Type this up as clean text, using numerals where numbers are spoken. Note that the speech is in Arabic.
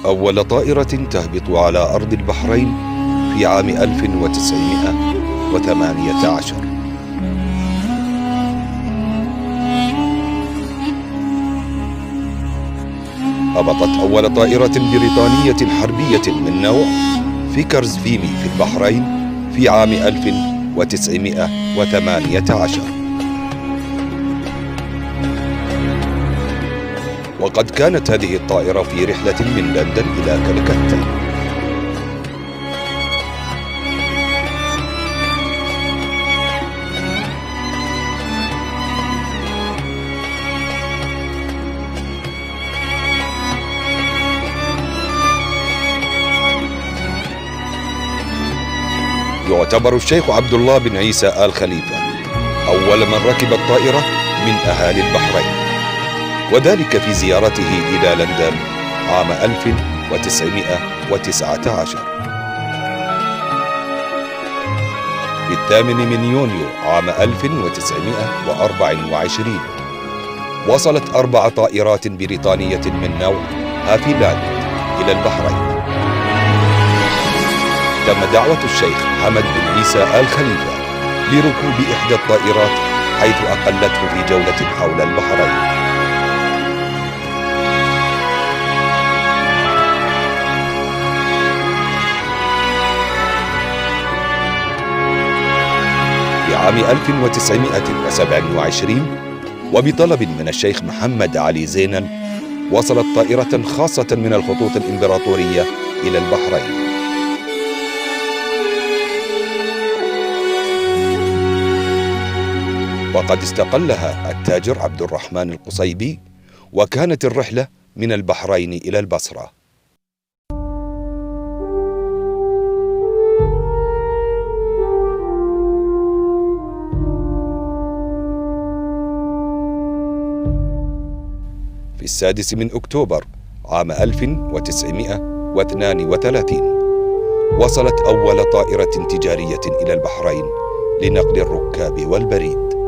أول طائرة تهبط على أرض البحرين في عام 1918. هبطت أول طائرة بريطانية حربية من نوع فيكرز فيمي في البحرين في عام 1918. وقد كانت هذه الطائرة في رحلة من لندن إلى كلكتة. يعتبر الشيخ عبد الله بن عيسى آل خليفة أول من ركب الطائرة من أهالي البحرين، وذلك في زيارته إلى لندن عام 1919. في 8 يونيو عام 1924 وصلت 4 طائرات بريطانية من نوع هافيلاند إلى البحرين. تم دعوة الشيخ حمد بن عيسى آل خليفة لركوب إحدى الطائرات، حيث أقلته في جولة حول البحرين. في عام 1927 وبطلب من الشيخ محمد علي زينن وصلت طائرة خاصة من الخطوط الإمبراطورية إلى البحرين. وقد استقلها التاجر عبد الرحمن القصيبي، وكانت الرحلة من البحرين إلى البصرة. في 6 أكتوبر عام 1932 وصلت أول طائرة تجارية إلى البحرين لنقل الركاب والبريد.